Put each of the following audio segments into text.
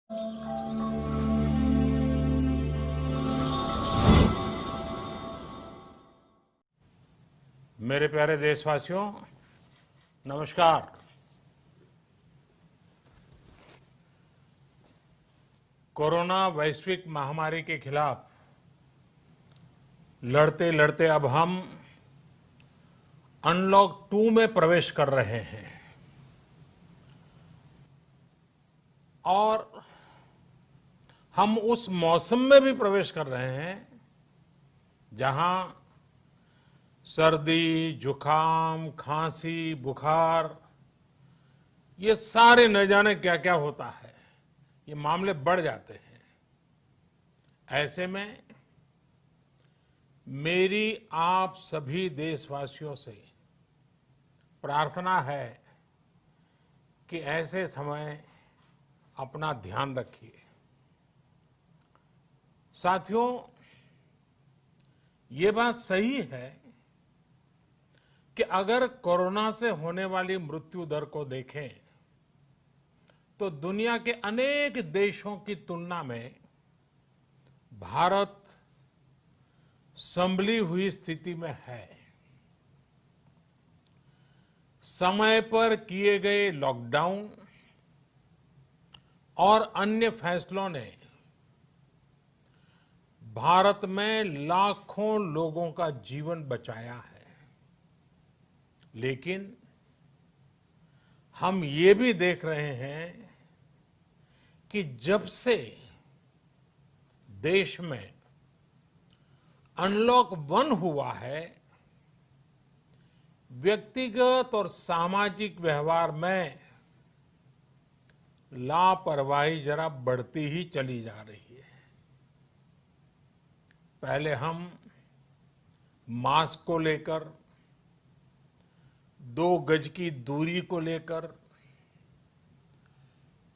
मेरे प्यारे देशवासियों, नमस्कार। कोरोना वैश्विक महामारी के खिलाफ लड़ते लड़ते अब हम अनलॉक 2 में प्रवेश कर रहे हैं और हम उस मौसम में भी प्रवेश कर रहे हैं जहां सर्दी, जुकाम, खांसी, बुखार, ये सारे न जाने क्या क्या होता है, ये मामले बढ़ जाते हैं। ऐसे में मेरी आप सभी देशवासियों से प्रार्थना है कि ऐसे समय अपना ध्यान रखिए। साथियों, ये बात सही है कि अगर कोरोना से होने वाली मृत्यु दर को देखें तो दुनिया के अनेक देशों की तुलना में भारत संभली हुई स्थिति में है। समय पर किए गए लॉकडाउन और अन्य फैसलों ने भारत में लाखों लोगों का जीवन बचाया है, लेकिन हम ये भी देख रहे हैं कि जब से देश में अनलॉक 1 हुआ है, व्यक्तिगत और सामाजिक व्यवहार में लापरवाही जरा बढ़ती ही चली जा रही है। पहले हम मास्क को लेकर, 2 गज की दूरी को लेकर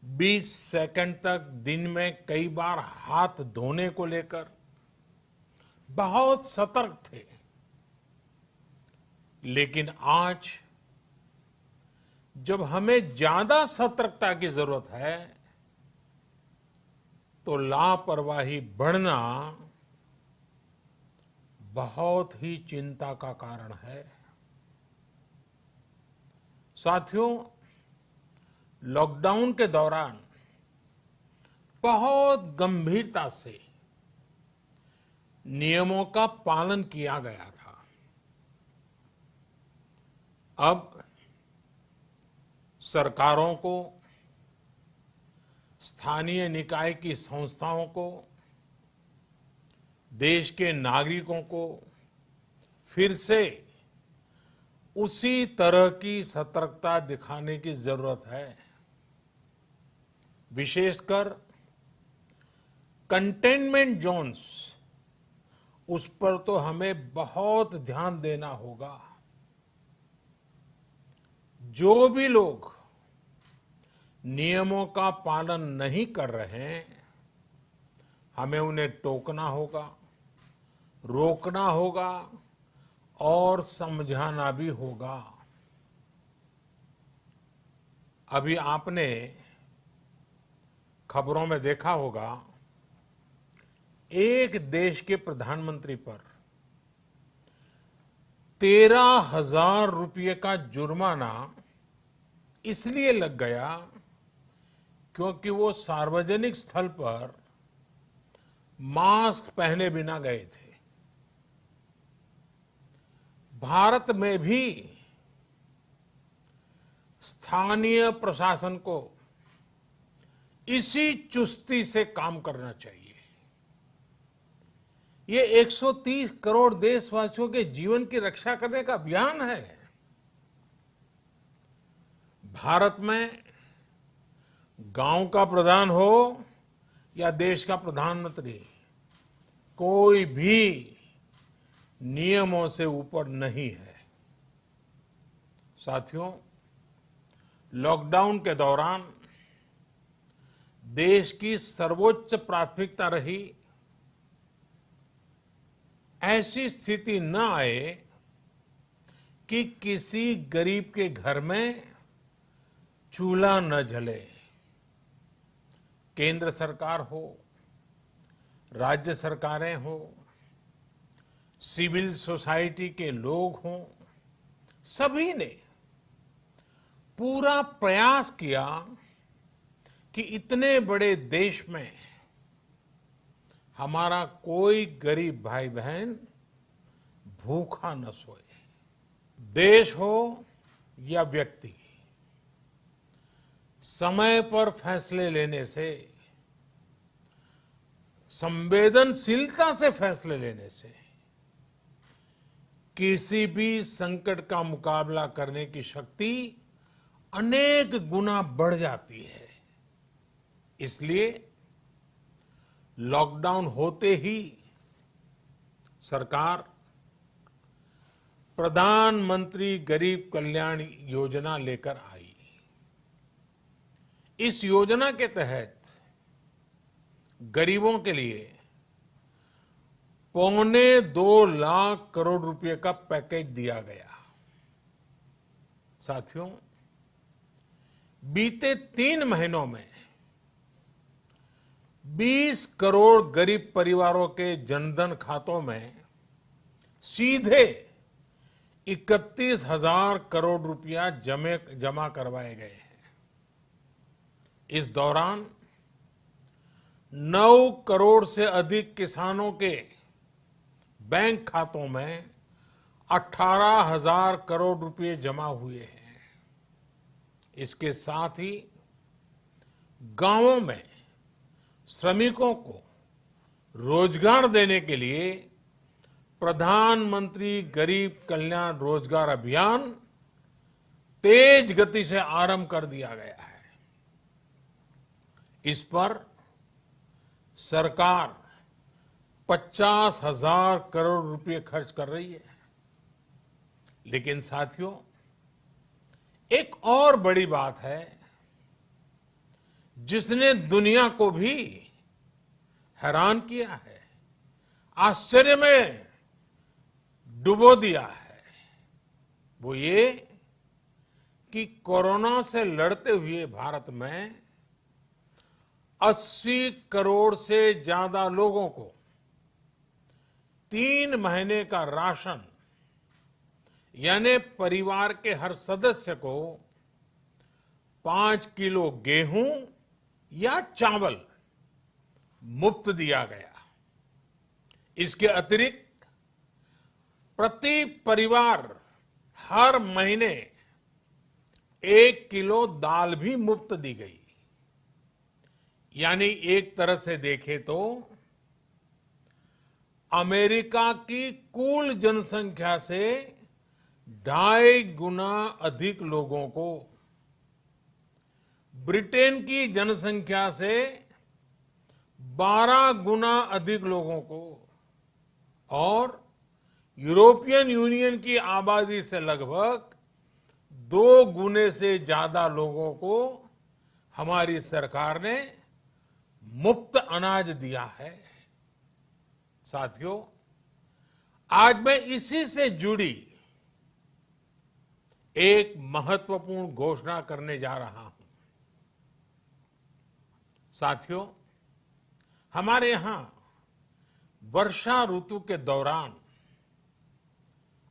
20 सेकंड तक दिन में कई बार हाथ धोने को लेकर बहुत सतर्क थे, लेकिन आज जब हमें ज्यादा सतर्कता की जरूरत है तो लापरवाही बढ़ना बहुत ही चिंता का कारण है। साथियों, लॉकडाउन के दौरान बहुत गंभीरता से नियमों का पालन किया गया था। अब सरकारों को, स्थानीय निकाय की संस्थाओं को, देश के नागरिकों को फिर से उसी तरह की सतर्कता दिखाने की जरूरत है। विशेषकर कंटेनमेंट जोन्स, उस पर तो हमें बहुत ध्यान देना होगा। जो भी लोग नियमों का पालन नहीं कर रहे हैं, हमें उन्हें टोकना होगा, रोकना होगा और समझाना भी होगा। अभी आपने खबरों में देखा होगा, एक देश के प्रधानमंत्री पर 13,000 रुपये का जुर्माना इसलिए लग गया क्योंकि वो सार्वजनिक स्थल पर मास्क पहने बिना गए थे। भारत में भी स्थानीय प्रशासन को इसी चुस्ती से काम करना चाहिए। ये 130 करोड़ देशवासियों के जीवन की रक्षा करने का अभियान है। भारत में गांव का प्रधान हो या देश का प्रधानमंत्री, कोई भी नियमों से ऊपर नहीं है। साथियों, लॉकडाउन के दौरान देश की सर्वोच्च प्राथमिकता रही ऐसी स्थिति न आए कि किसी गरीब के घर में चूल्हा न जले। केंद्र सरकार हो, राज्य सरकारें हो, सिविल सोसाइटी के लोग हों, सभी ने पूरा प्रयास किया कि इतने बड़े देश में हमारा कोई गरीब भाई बहन भूखा न सोए। देश हो या व्यक्ति, समय पर फैसले लेने से, संवेदनशीलता से फैसले लेने से किसी भी संकट का मुकाबला करने की शक्ति अनेक गुना बढ़ जाती है। इसलिए लॉकडाउन होते ही सरकार प्रधानमंत्री गरीब कल्याण योजना लेकर आई। इस योजना के तहत गरीबों के लिए 2.25 लाख करोड़ रुपए का पैकेज दिया गया। साथियों, बीते 3 महीनों में 20 करोड़ गरीब परिवारों के जनधन खातों में सीधे 31,000 करोड़ रुपया जमा करवाए गए हैं। इस दौरान 9 करोड़ से अधिक किसानों के बैंक खातों में 18,000 करोड़ रुपए जमा हुए हैं। इसके साथ ही गांवों में श्रमिकों को रोजगार देने के लिए प्रधानमंत्री गरीब कल्याण रोजगार अभियान तेज गति से आरंभ कर दिया गया है। इस पर सरकार 50,000 करोड़ रुपए खर्च कर रही है। लेकिन साथियों, एक और बड़ी बात है जिसने दुनिया को भी हैरान किया है, आश्चर्य में डुबो दिया है। वो ये कि कोरोना से लड़ते हुए भारत में 80 करोड़ से ज्यादा लोगों को 3 महीने का राशन, यानी परिवार के हर सदस्य को 5 किलो गेहूं या चावल मुफ्त दिया गया। इसके अतिरिक्त प्रति परिवार हर महीने 1 किलो दाल भी मुफ्त दी गई। यानी एक तरह से देखें तो अमेरिका की कुल जनसंख्या से 2.5 गुना अधिक लोगों को, ब्रिटेन की जनसंख्या से 12 गुना अधिक लोगों को और यूरोपियन यूनियन की आबादी से लगभग 2 गुने से ज्यादा लोगों को हमारी सरकार ने मुफ्त अनाज दिया है। साथियों, आज मैं इसी से जुड़ी एक महत्वपूर्ण घोषणा करने जा रहा हूं। साथियों, हमारे यहां वर्षा ऋतु के दौरान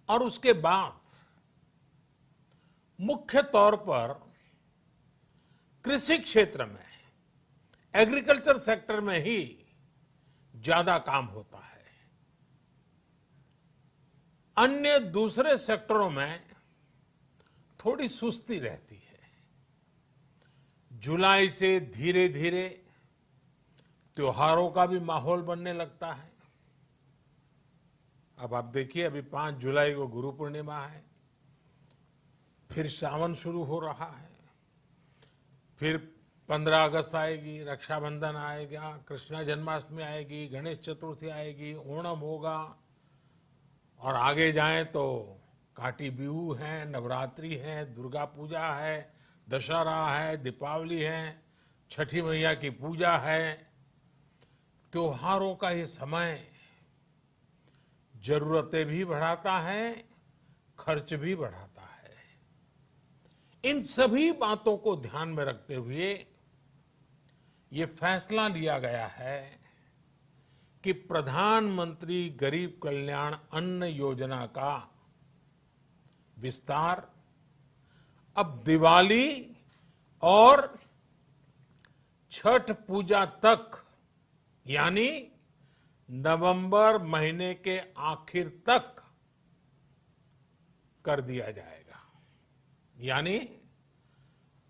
और उसके बाद मुख्य तौर पर कृषि क्षेत्र में, एग्रीकल्चर सेक्टर में ही ज्यादा काम होता है। अन्य दूसरे सेक्टरों में थोड़ी सुस्ती रहती है। जुलाई से धीरे धीरे त्योहारों का भी माहौल बनने लगता है। अब आप देखिए, अभी 5 जुलाई को गुरु पूर्णिमा है, फिर सावन शुरू हो रहा है, फिर 15 अगस्त आएगी, रक्षाबंधन आएगा, कृष्णा जन्माष्टमी आएगी, गणेश चतुर्थी आएगी, ओणम होगा और आगे जाएं तो काटी बिहू है, नवरात्रि है, दुर्गा पूजा है, दशहरा है, दीपावली है, छठी मैया की पूजा है। त्योहारों का ये समय जरूरतें भी बढ़ाता है, खर्च भी बढ़ाता है। इन सभी बातों को ध्यान में रखते हुए ये फैसला लिया गया है कि प्रधानमंत्री गरीब कल्याण अन्न योजना का विस्तार अब दिवाली और छठ पूजा तक, यानी नवंबर महीने के आखिर तक कर दिया जाएगा। यानी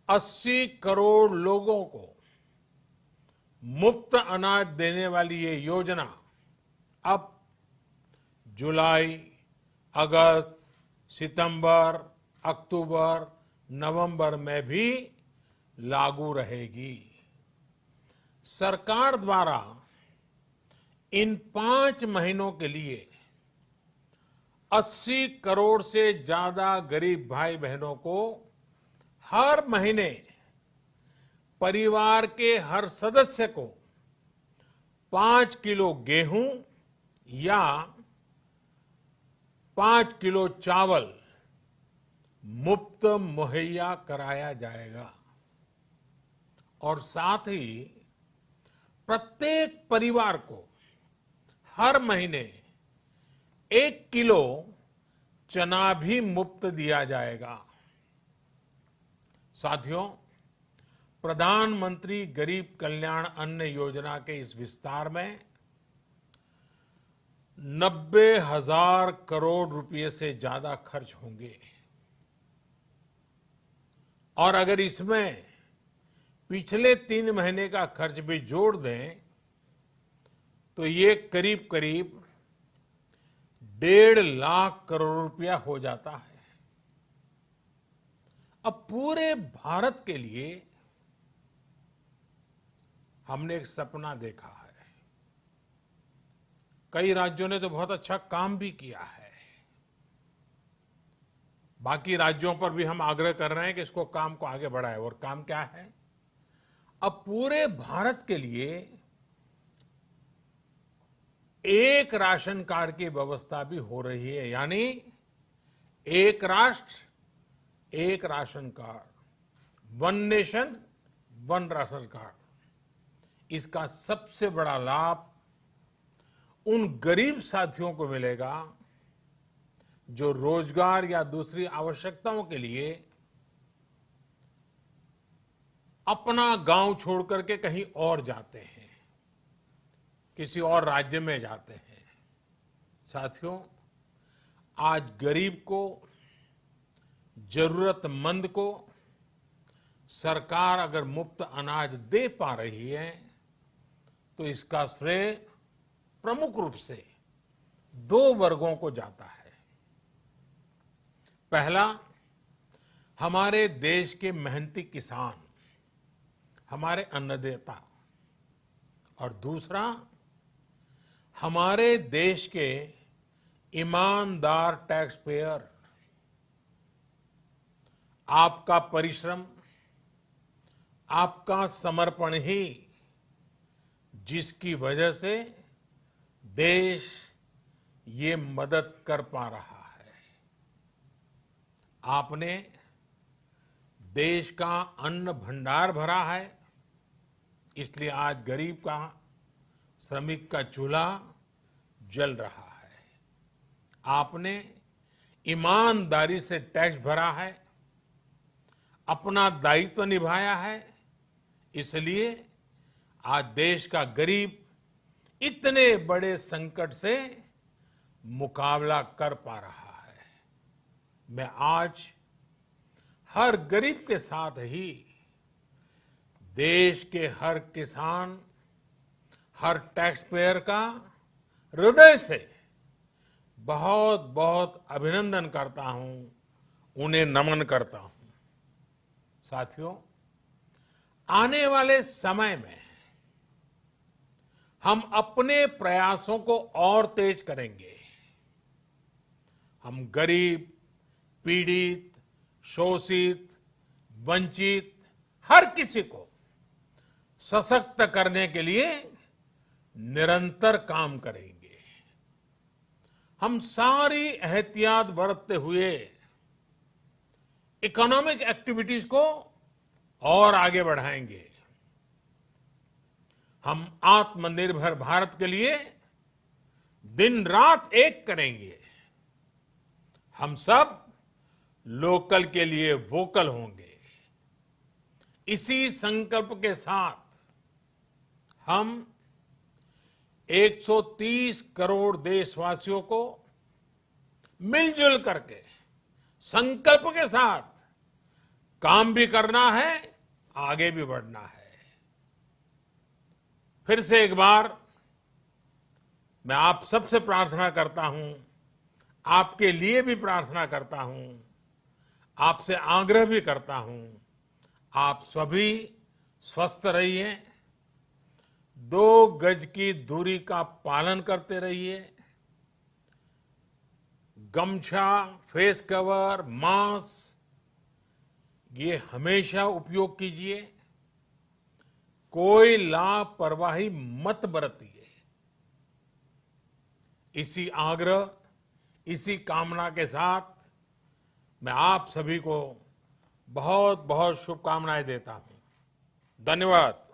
80 करोड़ लोगों को मुफ्त अनाज देने वाली ये योजना अब जुलाई, अगस्त, सितंबर, अक्टूबर, नवंबर में भी लागू रहेगी। सरकार द्वारा इन 5 महीनों के लिए 80 करोड़ से ज्यादा गरीब भाई बहनों को हर महीने परिवार के हर सदस्य को 5 किलो गेहूं या 5 किलो चावल मुफ्त मुहैया कराया जाएगा। और साथ ही प्रत्येक परिवार को हर महीने 1 किलो चना भी मुफ्त दिया जाएगा। साथियों, प्रधानमंत्री गरीब कल्याण अन्न योजना के इस विस्तार में 90,000 करोड़ रुपए से ज्यादा खर्च होंगे। और अगर इसमें पिछले 3 महीने का खर्च भी जोड़ दें तो ये करीब करीब 1.5 लाख करोड़ रुपया हो जाता है। अब पूरे भारत के लिए हमने एक सपना देखा है। कई राज्यों ने तो बहुत अच्छा काम भी किया है। बाकी राज्यों पर भी हम आग्रह कर रहे हैं कि इसको काम को आगे बढ़ाएं। और काम क्या है? अब पूरे भारत के लिए एक राशन कार्ड की व्यवस्था भी हो रही है। यानी एक राष्ट्र एक ration card, one nation one ration card. इसका सबसे बड़ा लाभ उन गरीब साथियों को मिलेगा जो रोजगार या दूसरी आवश्यकताओं के लिए अपना गांव छोड़ करके कहीं और जाते हैं, किसी और राज्य में जाते हैं। साथियों, आज गरीब को, जरूरतमंद को सरकार अगर मुफ्त अनाज दे पा रही है तो इसका श्रेय प्रमुख रूप से 2 वर्गों को जाता है। पहला, हमारे देश के मेहनती किसान, हमारे अन्नदाता। और दूसरा, हमारे देश के ईमानदार टैक्स पेयर। आपका परिश्रम, आपका समर्पण ही जिसकी वजह से देश ये मदद कर पा रहा है। आपने देश का अन्न भंडार भरा है, इसलिए आज गरीब का, श्रमिक का चूल्हा जल रहा है। आपने ईमानदारी से टैक्स भरा है, अपना दायित्व निभाया है, इसलिए आज देश का गरीब इतने बड़े संकट से मुकाबला कर पा रहा है। मैं आज हर गरीब के साथ ही देश के हर किसान, हर टैक्स पेयर का हृदय से बहुत बहुत अभिनंदन करता हूं, उन्हें नमन करता हूं। साथियों, आने वाले समय में हम अपने प्रयासों को और तेज करेंगे। हम गरीब, पीड़ित, शोषित, वंचित हर किसी को सशक्त करने के लिए निरंतर काम करेंगे। हम सारी एहतियात बरतते हुए इकोनॉमिक एक्टिविटीज को और आगे बढ़ाएंगे। हम आत्मनिर्भर भारत के लिए दिन रात एक करेंगे। हम सब लोकल के लिए वोकल होंगे। इसी संकल्प के साथ हम 130 करोड़ देशवासियों को मिलजुल करके संकल्प के साथ काम भी करना है, आगे भी बढ़ना है। फिर से एक बार मैं आप सबसे प्रार्थना करता हूं, आपके लिए भी प्रार्थना करता हूं, आपसे आग्रह भी करता हूं, आप सभी स्वस्थ रहिए, 2 गज की दूरी का पालन करते रहिए, गमछा, फेस कवर, मास्क ये हमेशा उपयोग कीजिए। कोई लापरवाही मत बरतिए। इसी आग्रह, इसी कामना के साथ मैं आप सभी को बहुत बहुत शुभकामनाएं देता हूं। धन्यवाद।